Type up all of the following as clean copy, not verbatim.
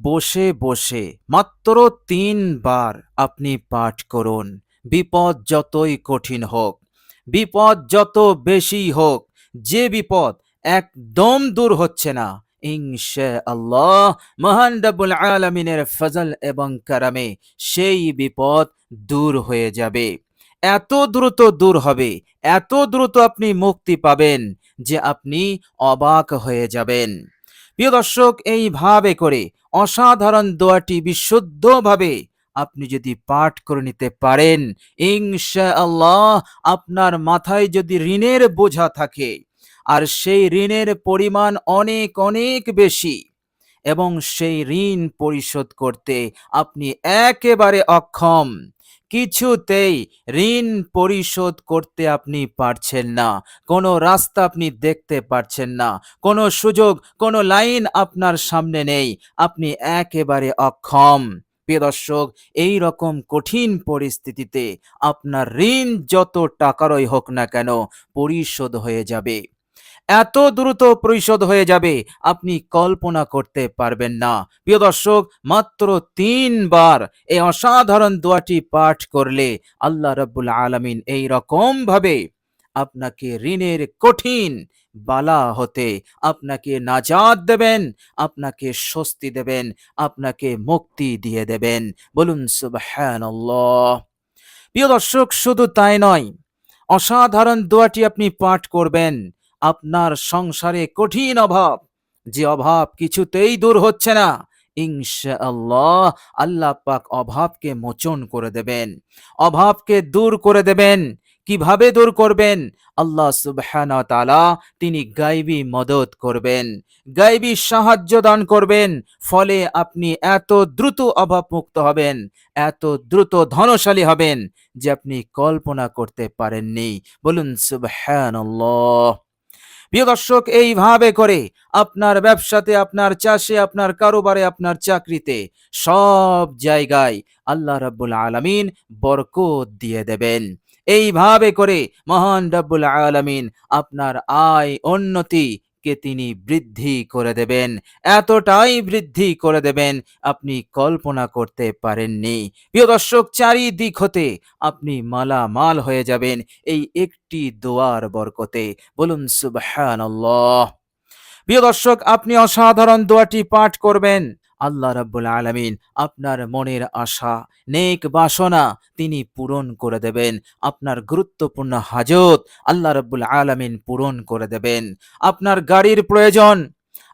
বসে বসে মাত্র ৩ বার আপনি পাঠ করুন। বিপদ যতই কঠিন হোক, বিপদ যত বেশি হোক, যে বিপদ একদম দূর হচ্ছে না, ইনশাআল্লাহ মহান রব্বুল আলামিনের ফজল এবং কারামে সেই বিপদ দূর হয়ে যাবে। এত দ্রুত দূর হবে, এত দ্রুত আপনি মুক্তি পাবেন যে আপনি অবাক হয়ে যাবেন। প্রিয় দর্শক, এইভাবে করে অসাধারণ দোয়াটি বিশুদ্ধভাবে আপনি যদি পাঠ করে নিতে পারেন, ইনশাআল্লাহ আপনার মাথায় যদি ঋণের বোঝা থাকে আর সেই ঋণের পরিমাণ অনেক অনেক বেশি এবং সেই ঋণ পরিশোধ করতে আপনি একেবারে অক্ষম, কিছুতেই ঋণ পরিশোধ করতে আপনি পারছেন না, কোনো রাস্তা আপনি দেখতে পারছেন না, কোনো সুযোগ, কোনো লাইন আপনার সামনে নেই, আপনি একেবারে অক্ষম। প্রিয় দর্শক, এই রকম কঠিন পরিস্থিতিতে আপনার ঋণ যত টাকারই হোক না কেন পরিশোধ হয়ে যাবে, এত দ্রুত পরিশোধ হয়ে যাবে আপনি কল্পনা করতে পারবেন না। প্রিয় দর্শক, মাত্র ৩ বার এই অসাধারণ দোয়াটি পাঠ করলে আল্লাহ রাব্বুল আলামিন এই রকম ভাবে আপনাকে ঋণের কঠিন বালা হতে আপনাকে নাজাত দেবেন, আপনাকে স্বস্তি দেবেন, আপনাকে মুক্তি দিয়ে দেবেন। বলুন সুবহানাল্লাহ। প্রিয় দর্শক, শুধু তাই নয়, অসাধারণ দোয়াটি আপনি পাঠ করবেন, আপনার সংসারে কঠিন অভাব, যে অভাব কিছুতেই দূর হচ্ছে না, ইনশাআল্লাহ আল্লাহ পাক অভাবকে মোচন করে দেবেন, অভাবকে দূর করে দেবেন। কিভাবে দূর করবেন? আল্লাহ সুবহানাহু ওয়া তাআলা তিনি গায়বী মদত করবেন, গায়বী সাহায্য দান করবেন। ফলে আপনি এত দ্রুত অভাব মুক্ত হবেন, এত দ্রুত ধনশালী হবেন যে আপনি কল্পনা করতে পারেননি। বলুন সুবহানাল্লাহ। প্রিয় দর্শক, এইভাবে করে আপনার ব্যবসাতে, আপনার চাষে, আপনার কারোবারে, আপনার চাকরিতে, সব জায়গায় আল্লাহ রাব্বুল আলামিন বরকত দিয়ে দেবেন। এইভাবে করে মহান রাব্বুল আলামিন আপনার আয় উন্নতি কে তিনি বৃদ্ধি করে দেবেন, এতটাই বৃদ্ধি করে দেবেন আপনি কল্পনা করতে পারেননি। প্রিয় দর্শক, চারিদিক হতে আপনি মালামাল হয়ে যাবেন এই একটি দোয়ার বরকতে। বলুন সুবহানাল্লাহ। প্রিয় দর্শক, আপনি অসাধারণ দোয়াটি পাঠ করবেন, আল্লাহ রাব্বুল আলামিন আপনার মনের আশা, নেক বাসনা তিনি পূরণ করে দেবেন। আপনার গুরুত্বপূর্ণ হাজত আল্লাহ রাব্বুল আলামিন পূরণ করে দেবেন। আপনার গাড়ির প্রয়োজন,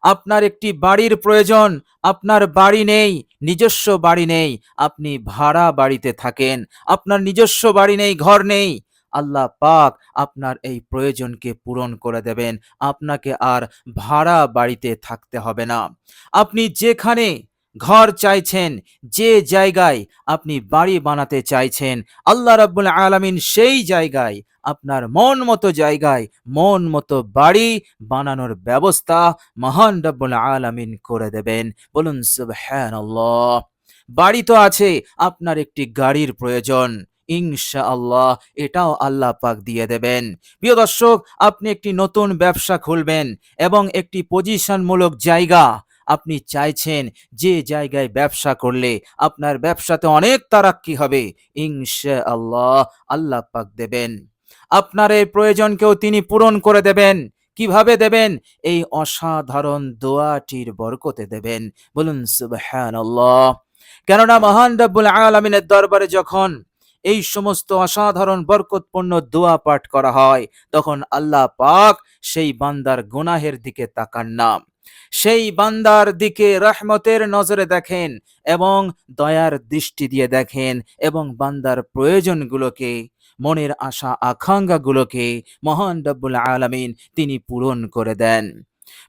আপনার একটি বাড়ির প্রয়োজন, আপনার বাড়ি নেই, নিজস্ব বাড়ি নেই, আপনি ভাড়া বাড়িতে থাকেন, আপনার নিজস্ব বাড়ি নেই, ঘর নেই, আল্লাহ পাক আপনার এই প্রয়োজনকে পূরণ করে দেবেন। আপনাকে আর ভাড়া বাড়িতে থাকতে হবে না। আপনি যেখানে ঘর চাইছেন, যে জায়গায় আপনি বাড়ি বানাতে চাইছেন, আল্লাহ রাব্বুল আলামিন সেই জায়গায়, আপনার মন মতো জায়গায় মন মতো বাড়ি বানানোর ব্যবস্থা মহান রাব্বুল আলামিন করে দেবেন। বলুন সুবহানাল্লাহ। বাড়ি তো আছে, আপনার একটি গাড়ির প্রয়োজন, ইনশাআল্লাহ এটাও আল্লাহ পাক দিয়ে দেবেন। প্রিয় দর্শক, আপনি একটি নতুন ব্যবসা খুলবেন এবং একটি পজিশনমূলক জায়গা আপনি চাইছেন, যে জায়গায় ব্যবসা করলে আপনার ব্যবসাতে অনেক তারাক্কি হবে, ইনশাআল্লাহ আল্লাহ পাক দেবেন। আপনার এই প্রয়োজনকেও তিনি পূরণ করে দেবেন। কিভাবে দেবেন? এই অসাধারণ দোয়াটির বরকতে দেবেন। বলুন সুবহানাল্লাহ। কেননা মহান রব্বুল আলামিনের দরবারে যখন এই সমস্ত অসাধারণ বরকতপূর্ণ দোয়া পাঠ করা হয়, তখন আল্লাহ পাক সেই বান্দার গুনাহের দিকে তাকান না, সেই বান্দার দিকে রহমতের নজরে দেখেন এবং দয়ার দৃষ্টি দিয়ে দেখেন এবং বান্দার প্রয়োজনগুলোকে, মনের আশা আকাঙ্ক্ষাগুলোকে মহান রব্বুল আলামিন তিনি পূরণ করে দেন।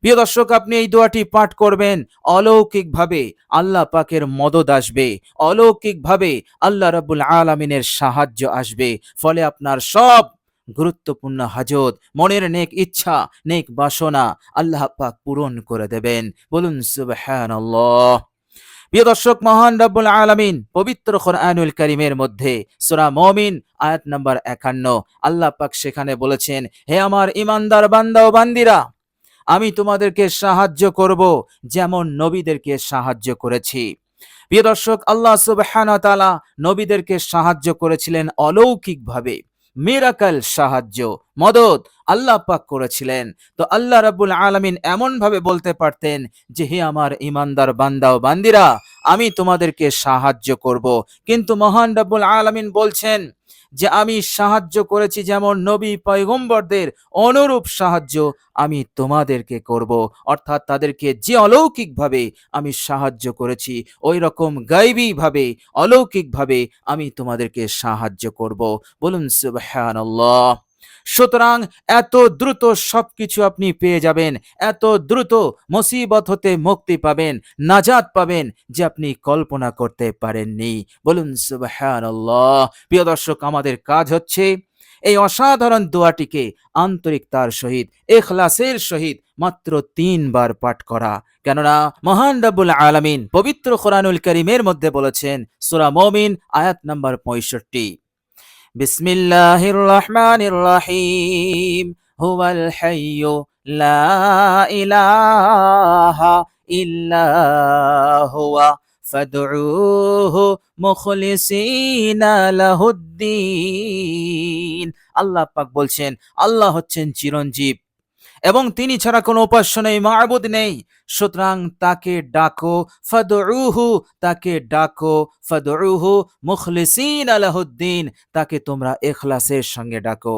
প্রিয় দর্শক, আপনি এই দোয়াটি পাঠ করবেন, অলৌকিকভাবে আল্লাহ পাকের মদদ আসবে, অলৌকিকভাবে আল্লাহ রাব্বুল আলামিনের সাহায্য আসবে। ফলে আপনার সব গুরুত্বপূর্ণ হাজত, মনের নেক ইচ্ছা, নেক বাসনা আল্লাহ পাক পূরণ করে দেবেন। বলুন সুবহানাল্লাহ। প্রিয় দর্শক, মহান রব্বুল আলামিন পবিত্র কোরআনুল কারীমের মধ্যে সূরা মুমিন আয়াত নাম্বার 51 আল্লাহ পাক সেখানে বলেছেন, হে আমার ঈমানদার বান্দা ও বান্দিরা, আমি তোমাদেরকে সাহায্য করব যেমন নবীদেরকে সাহায্য করেছি। প্রিয় দর্শক, আল্লাহ সুবহানাহু ওয়া তাআলা নবীদেরকে সাহায্য করেছিলেন অলৌকিকভাবে, মিরাকল সাহায্য, মদদ আল্লাহ পাক করেছিলেন। তো আল্লাহ রাব্বুল আলামিন এমন ভাবে বলতে পারতেন যে হে আমার ইমানদার বান্দা ও বান্দিরা, আমি তোমাদেরকে সাহায্য করব, কিন্তু মহান রাব্বুল আলামিন বলছেন যে আমি সাহায্য করেছি যেমন নবী পয়গম্বরদের, অনুরূপ সাহায্য আমি তোমাদেরকে করব। অর্থাৎ তাদেরকে যে অলৌকিকভাবে আমি সাহায্য করেছি, ওই রকম গায়বী ভাবে, অলৌকিকভাবে আমি তোমাদেরকে সাহায্য করব। বলুন সুবহানাল্লাহ। সুতরাং এত দ্রুত সবকিছু আপনি পেয়ে যাবেন, এত দ্রুত মুসিবত হতে মুক্তি পাবেন, নাজাত পাবেন, যে আপনি কল্পনা করতে পারেননি। বলুন সুবহানাল্লাহ। প্রিয় দর্শক, আমাদের কাজ হচ্ছে এই অসাধারণ দোয়াটিকে আন্তরিকতার সহিত, ইখলাসের সহিত মাত্র 3 বার পাঠ করা। কেননা মহান রব্বুল আলামিন পবিত্র কোরআনুল কারীমের মধ্যে বলেছেন, সূরা মুমিন আয়াত নাম্বার 65, বিসমিল্লাহির রহমানির রহিম, হুয়াল হাইয়্যু লা ইলাহা ইল্লা হুয়া ফাদউহু মুখলিসিনা লাহুদ্দিন। আল্লাহ পাক বলছেন, আল্লাহ হচ্ছেন চিরঞ্জীব এবং তিনি ছাড়া কোনো উপাস্য নেই, মাবুদ নেই। সুতরাং তাকে ডাকো, ফাদউহু, তাকে ডাকো, ফাদউহু মুখলিসিনা লাহুদ্দিন, তাকে তোমরা ইখলাসের সঙ্গে ডাকো,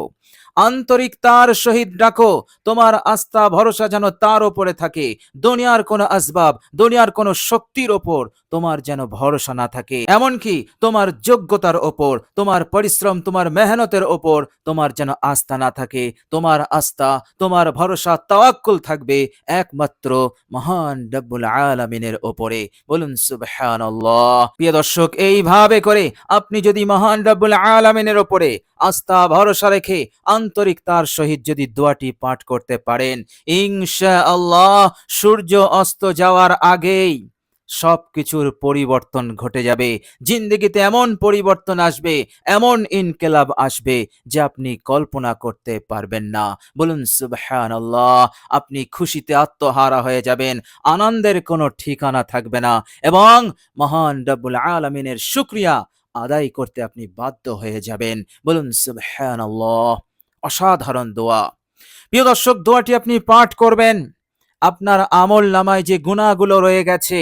আন্তরিকতার সহিত ডাকো। তোমার আস্থা ভরসা যেন তার উপরে থাকে। দুনিয়ার কোনো আসবাব, দুনিয়ার কোনো শক্তির ওপর তোমার যেন ভরসা না থাকে। এমনকি তোমার যোগ্যতার ওপর, তোমার পরিশ্রম, তোমার মেহনতের ওপর তোমার যেন আস্থা না থাকে। তোমার আস্থা, তোমার ভরসা, তাওয়াক্কুল থাকবে একমাত্র মহান রব্বুল আলামিনের ওপরে। বলুন সুবহানাল্লাহ। প্রিয় দর্শক, এইভাবে করে আপনি যদি মহান রব্বুল আলামিনের ওপরে আস্থা ভরসা রেখে আন্তরিকতার সহিত যদি দোয়াটি পাঠ করতে পারেন, ইনশাআল্লাহ সূর্য অস্ত যাওয়ার আগেই সবকিছুর পরিবর্তন ঘটে যাবে। জিন্দেগিতে এমন পরিবর্তন আসবে, এমন ইনকিলাব আসবে যে আপনি কল্পনা করতে পারবেন না। বলুন সুবহানাল্লাহ। আপনি খুশিতে আত্মহারা হয়ে যাবেন, আনন্দের কোনো ঠিকানা থাকবে না এবং মহান রব্বুল আলামিনের শুকরিয়া আদায় করতে আপনি বাধ্য হয়ে যাবেন। বলুন সুবহানাল্লাহ। অসাধারণ দোয়া। প্রিয় দর্শক, দোয়াটি আপনি পাঠ করবেন, আপনার আমল নামায় যে গুনাহগুলো রয়ে গেছে,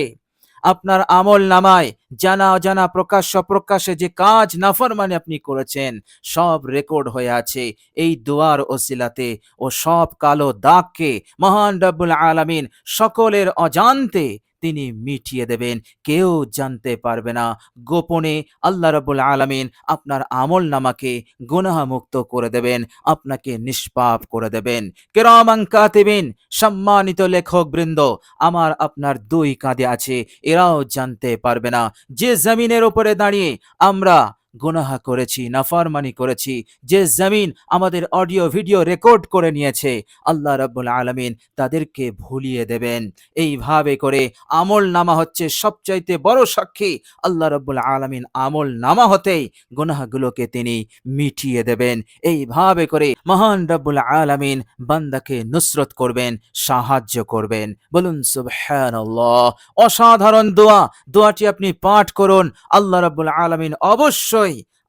আপনার আমল নামায় জানা অজানা, প্রকাশ্য প্রকাশ্যে যে কাজ নাফরমানি আপনি করেছেন, সব রেকর্ড হয়ে আছে এই দোয়ার ওসিলাতে। ও সব কালো দাগকে মহান রব্বুল আলামিন সকলের অজান্তে তিনি মিটিয়ে দেবেন, কেউ জানতে পারবে না। গোপনে আল্লাহ রাব্বুল আলামিন আপনার আমল নামাকে গুনাহমুক্ত করে দেবেন, আপনাকে নিষ্পাপ করে দেবেন। কিরামান কাতিবিন, সম্মানিত লেখক বৃন্দ আমার আপনার 2 কাঁধে আছে, এরাও জানতে পারবে না যে জমিনের উপরে দাঁড়িয়ে আমরা গুনাহ করেছি, নাফরমানি করেছি, যে জমিন আমাদের অডিও ভিডিও রেকর্ড করে নিয়েছে, আল্লাহ রাব্বুল আলামিন তাদেরকে ভুলিয়ে দেবেন। এইভাবে করে আমল নামা হচ্ছে সবচাইতে বড় সাক্ষী। আল্লাহ রাব্বুল আলামিন আমল নামা হতেই গুনাহগুলোকে তিনি মিটিয়ে দেবেন। এইভাবে করে মহান রাব্বুল আলামিন বান্দাকে নুসরত করবেন, সাহায্য করবেন। বলুন সুবহানাল্লাহ। অসাধারণ দোয়া। দোয়াটি আপনি পাঠ করুন, আল্লাহ রাব্বুল আলামিন অবশ্যই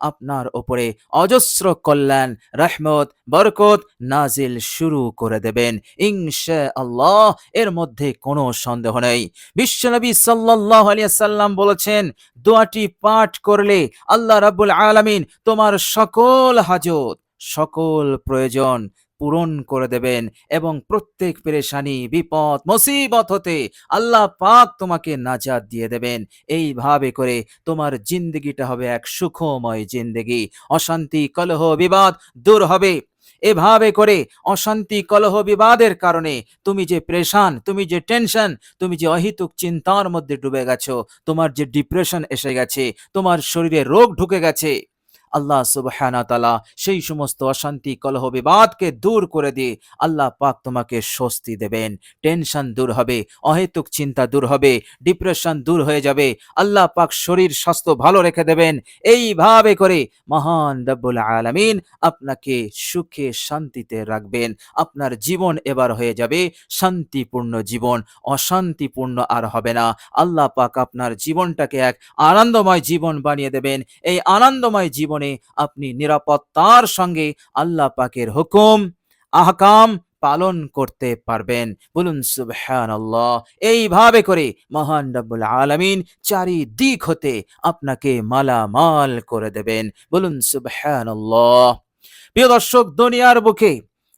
আপনার উপরে অজস্র কল্যাণ, রহমত, বরকত নাজিল শুরু করে দেবেন ইনশাআল্লাহ। এর মধ্যে কোনো সন্দেহ নেই। বিশ্বনবী সাল্লাল্লাহু আলাইহি ওয়াসাল্লাম বলেছেন, দোয়াটি পাঠ করলে আল্লাহ রাব্বুল আলামিন তোমার সকল হাজত, সকল প্রয়োজন পূরণ করে দেবেন এবং প্রত্যেক পেরেশানি, বিপদ, মুসিবত হতে আল্লাহ পাক তোমাকে নাজাত দিয়ে দেবেন। এইভাবে করে তোমার জিন্দগিটা হবে এক সুখময় জিন্দগি। অশান্তি, কলহ, বিবাদ দূর হবে। এভাবে করে অশান্তি, কলহ, বিবাদের কারণে তুমি যে প্রেশান, তুমি যে টেনশন, তুমি যে অহেতুক চিন্তার মধ্যে ডুবে গেছো, তোমার যে ডিপ্রেশন এসে গেছে, তোমার শরীরে রোগ ঢুকে গেছে, আল্লাহ সুবহানাহু ওয়া তাআলা সেই সমস্ত অশান্তি কলহ বিবাদকে দূর করে দিয়ে আল্লাহ পাক তোমাকে স্বস্তি দেবেন, টেনশন দূর হবে, অহেতুক চিন্তা দূর হবে, ডিপ্রেশন দূর হয়ে যাবে, আল্লাহ পাক শরীর স্বাস্থ্য ভালো রেখে দেবেন। এইভাবে করে মহান রব্বুল আলামিন আপনাকে সুখে শান্তিতে রাখবেন। আপনার জীবন এবার হয়ে যাবে শান্তিপূর্ণ জীবন, অশান্তিপূর্ণ আর হবে না। আল্লাহ পাক আপনার জীবনটাকে এক আনন্দময় জীবন বানিয়ে দেবেন। এই আনন্দময় জীবনে আপনি নিরাপত্তার সঙ্গে আল্লাহ পাকের হুকুম আহকাম পালন করতে পারবেন। বলুন সুবহানাল্লাহ। এইভাবে করে মহান রব্বুল আলামিন চারিদিক হতে আপনাকে মালামাল করে দেবেন। বলুন সুবহানাল্লাহ। প্রিয় দর্শক, দুনিয়ার বুকে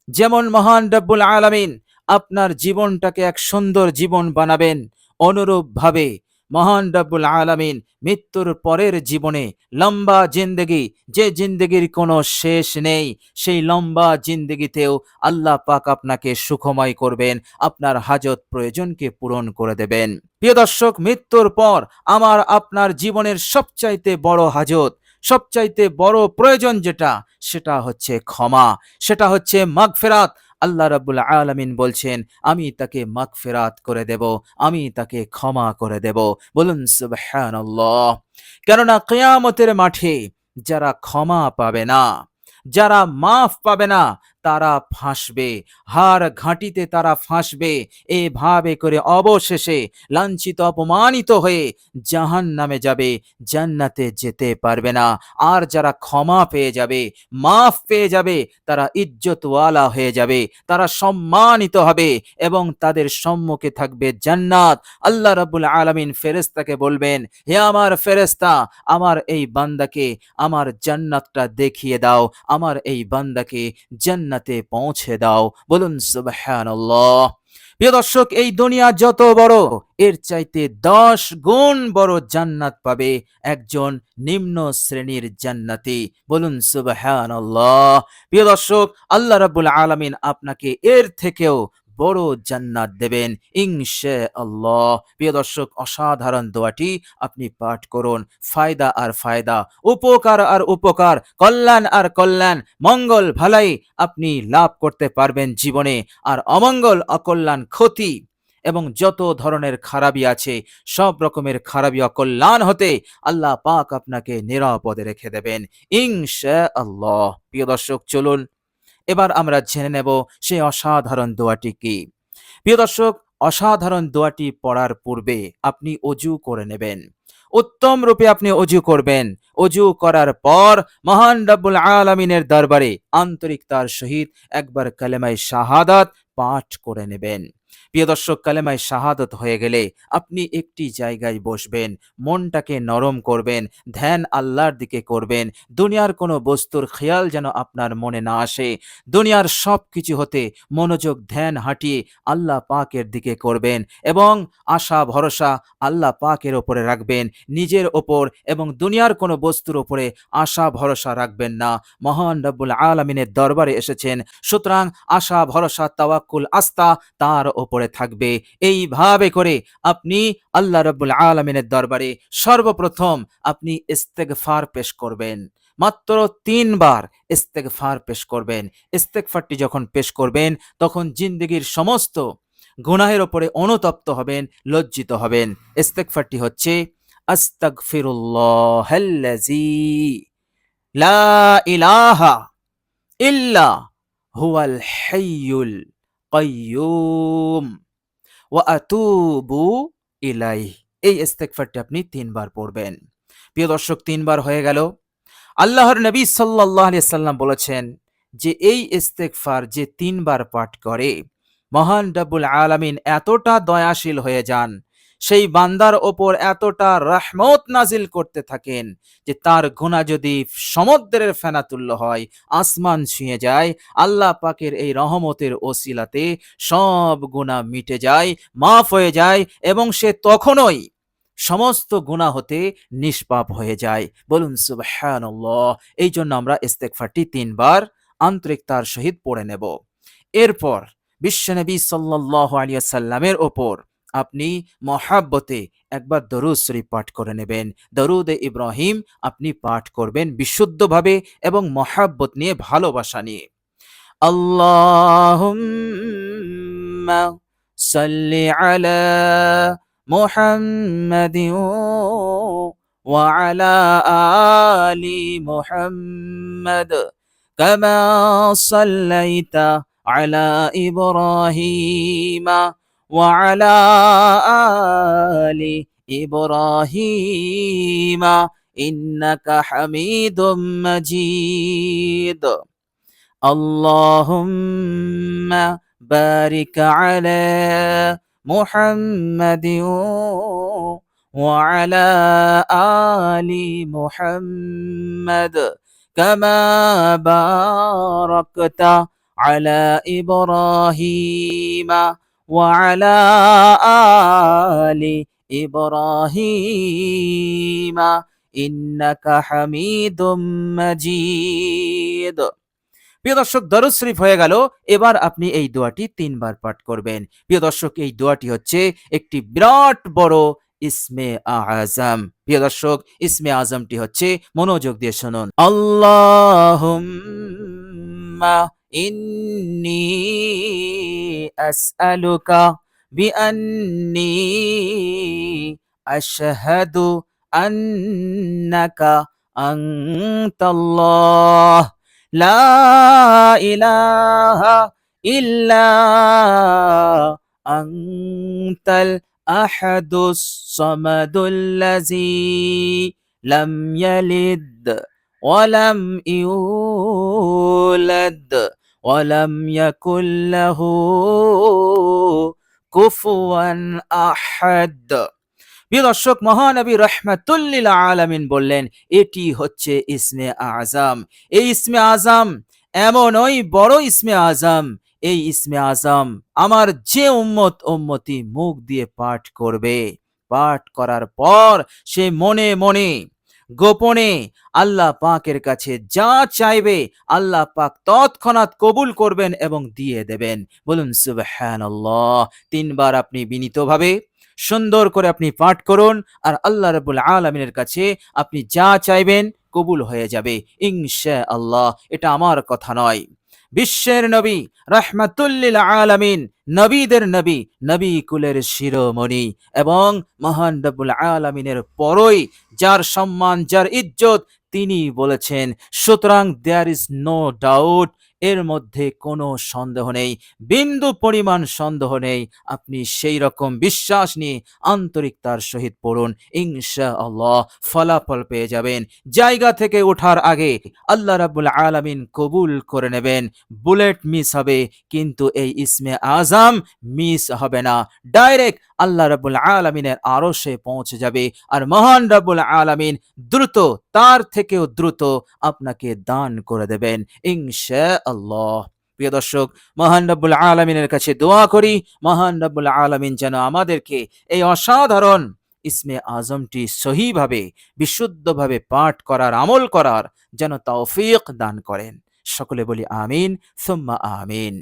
যেমন মহান রব্বুল আলামিন আপনার জীবনটাকে এক সুন্দর জীবন বানাবেন, অনুরূপভাবে মহান রব্বুল আলামিন মৃত্যুর পরের জীবনে লম্বা জিন্দেগি, যে জিন্দেগির কোনো শেষ নেই, সেই লম্বা জিন্দেগিতেও আল্লাহ পাক আপনাকে সুখময় করবেন, আপনার হাজত প্রয়োজনকে পূরণ করে দেবেন। প্রিয় দর্শক, মৃত্যুর পর আমার আপনার জীবনের সবচাইতে বড় হাজত, সবচাইতে বড় প্রয়োজন যেটা, সেটা হচ্ছে ক্ষমা, সেটা হচ্ছে মাগফিরাত। আল্লাহ রাব্বুল আলামিন বলছেন, আমি তাকে মাগফিরাত করে দেব, আমি তাকে ক্ষমা করে দেব। বলুন সুবহানাল্লাহ। কেননা কিয়ামতের মাঠে যারা ক্ষমা পাবে না, যারা মাফ পাবে না, তারা ফাঁসবে, হার ঘাঁটিতে তারা ফাঁসবে। এভাবে করে অবশেষে লাঞ্ছিত অপমানিত হয়ে জাহান্নামে যাবে, জান্নাতে যেতে পারবে না। আর যারা ক্ষমা পেয়ে যাবে, মাফ পেয়ে যাবে, তারা ইজ্জতওয়ালা হয়ে যাবে, তারা সম্মানিত হবে এবং তাদের সম্মুখে থাকবে জান্নাত। আল্লাহ রাব্বুল আলামিন ফেরেশতাকে বলবেন, হে আমার ফেরেশতা, আমার এই বান্দাকে আমার জান্নাতটা দেখিয়ে দাও, আমার এই বান্দাকে জান্নাতে পৌঁছে দাও। বলুন সুবহানাল্লাহ। প্রিয় দর্শক, এই দুনিয়া যত বড়, এর চাইতে 10 গুণ বড় জান্নাত পাবে একজন নিম্ন শ্রেণীর জান্নাতি। বলুন সুবহানাল্লাহ। প্রিয় দর্শক, আল্লাহ রাব্বুল আলামিন আপনাকে এর থেকেও বড় জান্নাত দেবেন ইনশাআল্লাহ। প্রিয় দর্শক, অসাধারণ দোয়াটি আপনি পাঠ করুন। ফায়দা আর ফায়দা, উপকার আর উপকার, কল্যাণ আর কল্যাণ, মঙ্গল ভালাই আপনি লাভ করতে পারবেন জীবনে। আর অমঙ্গল, অকল্যাণ, ক্ষতি এবং যত ধরনের খারাপি আছে, সব রকমের খারাপি অকল্যাণ হতে আল্লাহ পাক আপনাকে নিরাপদে রেখে দেবেন ইনশাআল্লাহ। প্রিয় দর্শক, চলুন এবার আমরা জেনে নেব সেই অসাধারণ দোয়াটি কি। প্রিয় দর্শক, অসাধারণ দোয়াটি পড়ার পূর্বে আপনি অজু করে নেবেন, উত্তম রূপে আপনি অজু করবেন। অজু করার পর মহান রব্বুল আলামিনের দরবারে আন্তরিকতার সহিত একবার কালেমায়ে শাহাদাত পাঠ করে নেবেন। প্রিয় দর্শক, কালেমায়ে শাহাদাত হয়ে গেলে আপনি একটি জায়গায় বসবেন, মনটাকে নরম করবেন, ধ্যান আল্লাহর দিকে করবেন। দুনিয়ার কোনো বস্তুর খেয়াল যেন আপনার মনে না আসে। দুনিয়ার সব কিছু হতে মনোযোগ, ধ্যান হাঁটিয়ে আল্লাহ পাকের দিকে করবেন এবং আশা ভরসা আল্লাহ পাকের ওপরে রাখবেন, নিজের ওপর এবং দুনিয়ার কোনো বস্তুর ওপরে আশা ভরসা রাখবেন না। মহান রব্বুল আলামিনের দরবারে এসেছেন, সুতরাং আশা ভরসা তাওয়াক্কুল আস্থা তার ওপরে থাকবে। এইভাবে করে আপনি আল্লাহ রব্বুল আলামিনের দরবারে সর্বপ্রথম আপনি ইস্তেগফার পেশ করবেন। মাত্র 3 বার ইস্তেগফার পেশ করবেন। ইস্তেগফারটি যখন পেশ করবেন, তখন জিন্দেগির সমস্ত গুনাহের ওপরে অনুতপ্ত হবেন, লজ্জিত হবেন। ইস্তেগফারটি হচ্ছে, আস্তাগফিরুল্লাহাল্লাযী লা ইলাহা ইল্লা হুয়াল হাইয়ুল কাইয়্যুম ওয়া আতুবু ইলাইহি। এই ইস্তেগফারটি আপনি 3 বার পড়বেন। প্রিয় দর্শক, 3 বার হয়ে গেল। আল্লাহর নবী সাল্লাল্লাহু আলাইহি সাল্লাম বলেছেন যে এই ইস্তেগফার যে 3 বার পাঠ করে, মহান রব্বুল আলামিন এতটা দয়াশীল হয়ে যান, সেই বান্দার ওপর এতটা রহমত নাজিল করতে থাকেন যে তার গুনাহ যদি সমুদ্রের ফেনা তুল্য হয়, আসমান ছুঁয়ে যায়, আল্লাহ পাকের এই রহমতের ওসিলাতে সব গুনাহ মিটে যায়, মাফ হয়ে যায় এবং সে তখনই সমস্ত গুনাহ হতে নিষ্পাপ হয়ে যায়। বলুন সুবহানাল্লাহ। এই জন্য আমরা ইস্তেগফারটি 3 বার আন্তরিকতার সহিত পড়ে নেব। এরপর বিশ্বনবী সাল্লাল্লাহু আলাইহি ওয়াসাল্লামের ওপর আপনি মহাব্বতে একবার দরুদ শরীফ পাঠ করে নেবেন। দরুদে ইব্রাহিম আপনি পাঠ করবেন বিশুদ্ধভাবে এবং মহাব্বত নিয়ে, ভালোবাসা নিয়ে। আল্লাহুম্মা সাল্লি আলা মুহাম্মাদিন ওয়া আলা আলি মুহাম্মাদ কামা সাল্লাইতা আলা ইব্রাহিমা ওয়া আলা আলি ইব্রাহিমা ইন্নাকা হামিদুম মাজিদ। اللهم بارك على محمد وعلى آل محمد كما باركت على إبراهيم وعلى آل إبراهيم إنك حميد مجيد। প্রিয় দর্শক, দরুদ শরীফ হয়ে গেল। এবার আপনি এই দোয়াটি ৩ বার পাঠ করবেন। প্রিয় দর্শক, এই দোয়াটি হচ্ছে একটি বিরাট বড় ইসমে আযম। প্রিয় দর্শক, ইসমে আযমটি হচ্ছে, মনোযোগ দিয়ে শুনুন, আল্লাহুম্মা ইন্নী আসআলুকা বিআন্নী আশহাদু আন্নাকা আনতাল্লাহ লা ইলাহা ইল্লা আনতাল আহাদুস সামাদুল্লাযী লাম ইয়ালিদ ওয়া লাম ইউলাদ ওয়া লাম ইয়াকুল লাহু কুফুয়ান আহাদ। প্রিয় দর্শক, মহানবী রাহমাতুল্লিল আলামিন বললেন, এটি হচ্ছে ইসমে আযম। এই ইসমে আযম এমনই বড় ইসমে আযম, এই ইসমে আযম আমার যে উম্মতি মুখ দিয়ে পাঠ করবে, পাঠ করার পর সে মনে মনে গোপনে আল্লাহ পাকের কাছে যা চাইবে আল্লাহ পাক তৎক্ষণাৎ কবুল করবেন এবং দিয়ে দেবেন। বলুন সুবহানাল্লাহ। ৩ বার আপনি বিনীতভাবে সুন্দর করে আপনি পাঠ করুন, আর আল্লাহ রাব্বুল আলামিনের কাছে আপনি যা চাইবেন কবুল হয়ে যাবে ইনশাআল্লাহ। এটা আমার কথা নয়, বিশ্বের নবী রাহমাতুল্লিল আলামিন, নবীদের নবী, নবী কুলের শিরোমণি এবং মহান রব্বুল আলামিনের পরই যার সম্মান, যার ইজ্জত, তিনি বলেছেন। সুতরাং দেয়ার ইজ নো ডাউট, এর মধ্যে কোনো সন্দেহ নেই, বিন্দু পরিমাণ সন্দেহ নেই। আপনি সেই রকম বিশ্বাস নিয়ে আন্তরিকতার সহিত পড়ুন, ইনশাআল্লাহ ফলাফল পেয়ে যাবেন। জায়গা থেকে ওঠার আগে আল্লাহ রাব্বুল আলামিন কবুল করে নেবেন। বুলেট মিস হবে, কিন্তু এই ইসমে আযম মিস হবে না, ডাইরেক্ট আল্লাহ রাব্বুল আলামিনের আরশে পৌঁছে যাবে। আর মহান রাব্বুল আলামিন দ্রুত, তার থেকেও দ্রুত আপনাকে দান করে দেবেন ইনশাআল্লাহ। প্রিয় দর্শক, মহান রাব্বুল আলামিনের কাছে দোয়া করি, মহান রাব্বুল আলামিন যেন আমাদেরকে এই অসাধারণ ইসমে আযমটি সহিভাবে, বিশুদ্ধভাবে পাঠ করার, আমল করার যেন তৌফিক দান করেন। সকলে বলি আমিন সুম্মা আমিন।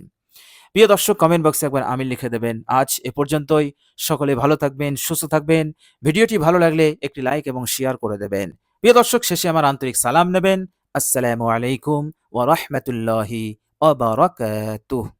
প্রিয় দর্শক, কমেন্ট বক্সে একবার আমিন লিখে দেবেন। আজ এ পর্যন্তই। সকলে ভালো থাকবেন, সুস্থ থাকবেন। ভিডিওটি ভালো লাগলে একটি লাইক এবং শেয়ার করে দেবেন। প্রিয় দর্শক, শেষে আমার আন্তরিক সালাম নেবেন। আসসালামু আলাইকুম ওয়া রাহমাতুল্লাহি ওয়া বারাকাতুহু।